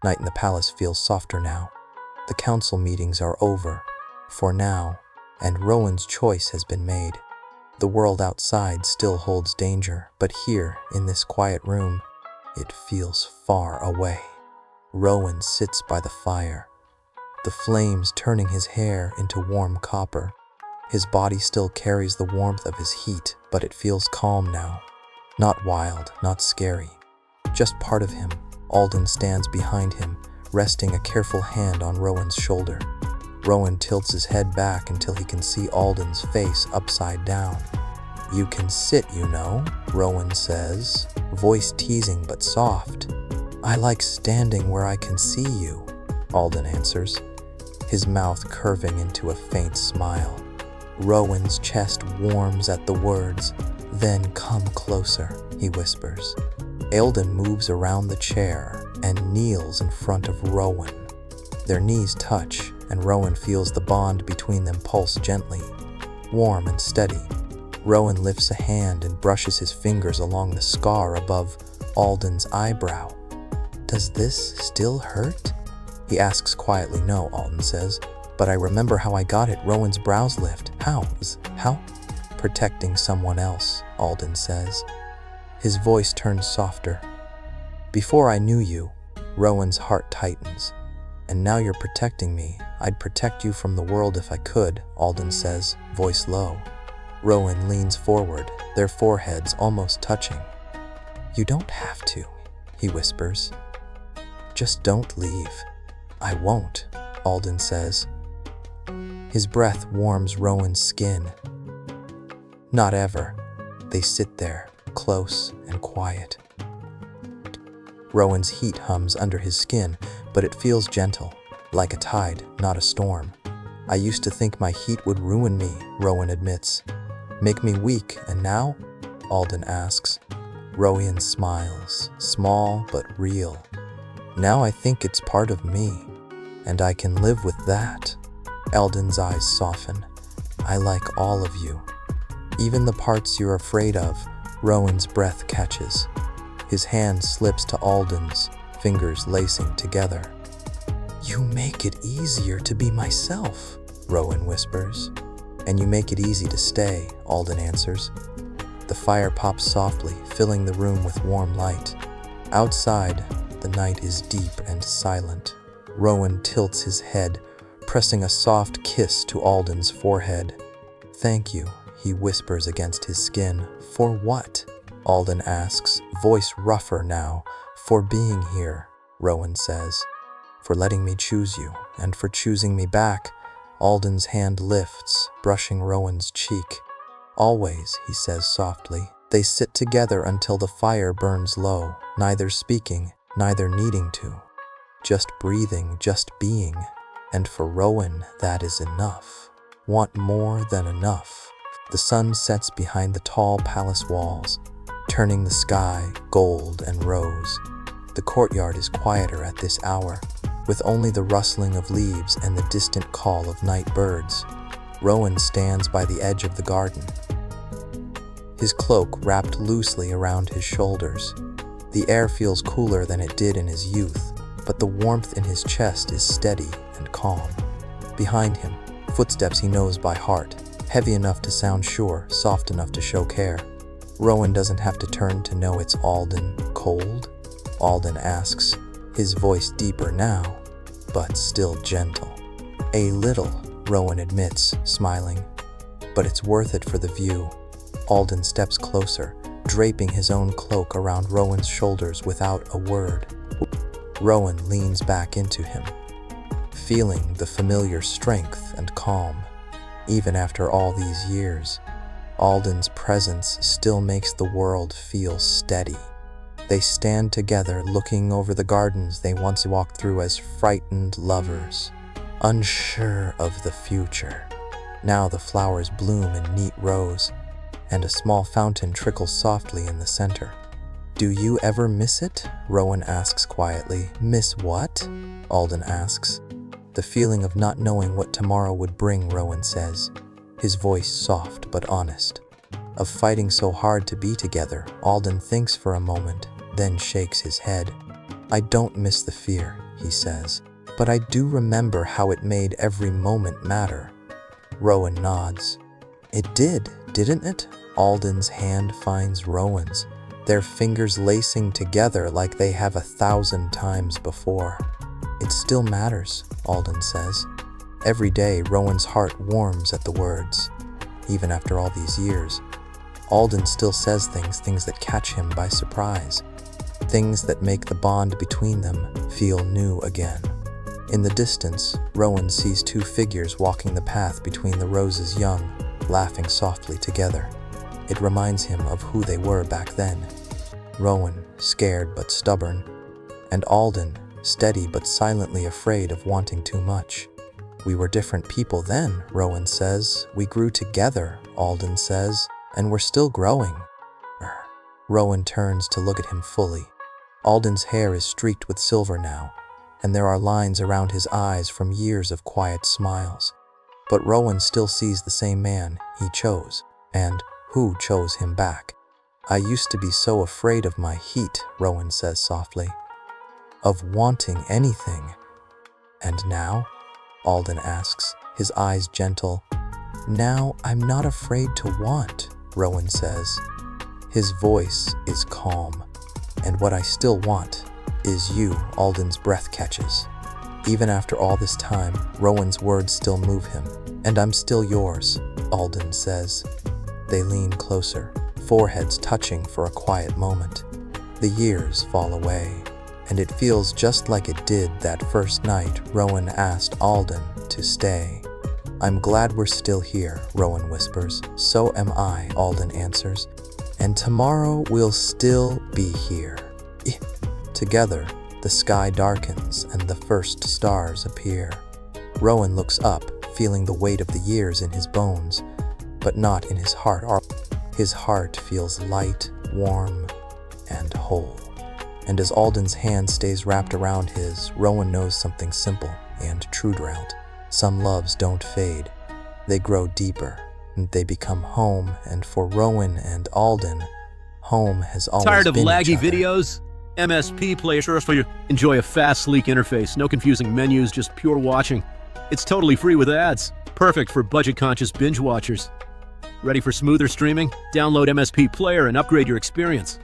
Night in the palace feels softer now. The council meetings are over, for now, and Rowan's choice has been made. The world outside still holds danger, but here, in this quiet room, it feels far away. Rowan sits by the fire, the flames turning his hair into warm copper. His body still carries the warmth of his heat, but it feels calm now. Not wild, not scary, just part of him. Alden stands behind him, resting a careful hand on Rowan's shoulder. Rowan tilts his head back until he can see Alden's face upside down. "You can sit, you know," Rowan says, voice teasing but soft. "I like standing where I can see you," Alden answers, his mouth curving into a faint smile. Rowan's chest warms at the words. "Then come closer," he whispers. Alden moves around the chair and kneels in front of Rowan. Their knees touch, and Rowan feels the bond between them pulse gently, warm and steady. Rowan lifts a hand and brushes his fingers along the scar above Alden's eyebrow. "Does this still hurt?" he asks quietly. "No," Alden says, "but I remember how I got it." Rowan's brows lift. How? "Protecting someone else," Alden says. His voice turns softer. "Before I knew you," Rowan's heart tightens. "And now you're protecting me. I'd protect you from the world if I could," Alden says, voice low. Rowan leans forward, their foreheads almost touching. "You don't have to," he whispers. "Just don't leave." "I won't," Alden says. His breath warms Rowan's skin. "Not ever." They sit there, close and quiet. Rowan's heat hums under his skin, but it feels gentle, like a tide, not a storm. "I used to think my heat would ruin me," Rowan admits. "Make me weak, and now?" Alden asks. Rowan smiles, small but real. "Now I think it's part of me, and I can live with that." Alden's eyes soften. "I like all of you. Even the parts you're afraid of." Rowan's breath catches. His hand slips to Alden's, fingers lacing together. "You make it easier to be myself," Rowan whispers. "And you make it easy to stay," Alden answers. The fire pops softly, filling the room with warm light. Outside, the night is deep and silent. Rowan tilts his head, pressing a soft kiss to Alden's forehead. "Thank you," he whispers against his skin. "For what?" Alden asks, voice rougher now. "For being here," Rowan says. "For letting me choose you, and for choosing me back." Alden's hand lifts, brushing Rowan's cheek. "Always," he says softly. They sit together until the fire burns low, neither speaking, neither needing to. Just breathing, just being. And for Rowan, that is enough. Want more than enough. The sun sets behind the tall palace walls, turning the sky gold and rose. The courtyard is quieter at this hour, with only the rustling of leaves and the distant call of night birds. Rowan stands by the edge of the garden, his cloak wrapped loosely around his shoulders. The air feels cooler than it did in his youth, but the warmth in his chest is steady and calm. Behind him, footsteps he knows by heart, heavy enough to sound sure, soft enough to show care. Rowan doesn't have to turn to know it's Alden. "Cold?" Alden asks, his voice deeper now, but still gentle. "A little," Rowan admits, smiling. "But it's worth it for the view." Alden steps closer, draping his own cloak around Rowan's shoulders without a word. Rowan leans back into him, feeling the familiar strength and calm. Even after all these years, Alden's presence still makes the world feel steady. They stand together, looking over the gardens they once walked through as frightened lovers, unsure of the future. Now the flowers bloom in neat rows, and a small fountain trickles softly in the center. "Do you ever miss it?" Rowan asks quietly. "Miss what?" Alden asks. "The feeling of not knowing what tomorrow would bring," Rowan says, his voice soft but honest. "Of fighting so hard to be together." Alden thinks for a moment, then shakes his head. "I don't miss the fear," he says, but I do remember how it made every moment matter. Rowan nods. It did, didn't it? Alden's hand finds Rowan's, their fingers lacing together like they have 1,000 times before. It still matters, Alden says. Every day, Rowan's heart warms at the words. Even after all these years, Alden still says things that catch him by surprise. Things that make the bond between them feel new again. In the distance, Rowan sees two figures walking the path between the roses young, laughing softly together. It reminds him of who they were back then. Rowan, scared but stubborn, and Alden, steady but silently afraid of wanting too much. We were different people then, Rowan says. We grew together, Alden says, and we're still growing. Rowan turns to look at him fully. Alden's hair is streaked with silver now, and there are lines around his eyes from years of quiet smiles. But Rowan still sees the same man he chose, and who chose him back. I used to be so afraid of my heat, Rowan says softly. Of wanting anything. And now? Alden asks, his eyes gentle. Now I'm not afraid to want, Rowan says. His voice is calm. And what I still want is you, Alden's breath catches. Even after all this time, Rowan's words still move him. And I'm still yours, Alden says. They lean closer, foreheads touching for a quiet moment. The years fall away, and it feels just like it did that first night Rowan asked Alden to stay. I'm glad we're still here, Rowan whispers. So am I, Alden answers. And tomorrow we'll still be here. Together, the sky darkens and the first stars appear. Rowan looks up, feeling the weight of the years in his bones, but not in his heart. His heart feels light, warm, and whole. And as Alden's hand stays wrapped around his, Rowan knows something simple and true drought. Some loves don't fade. They grow deeper, and they become home. And for Rowan and Alden, home has always been Tired of each laggy other. videos? MSP Player for you. Enjoy a fast, sleek interface. No confusing menus, just pure watching. It's totally free with ads. Perfect for budget-conscious binge watchers. Ready for smoother streaming? Download MSP Player and upgrade your experience.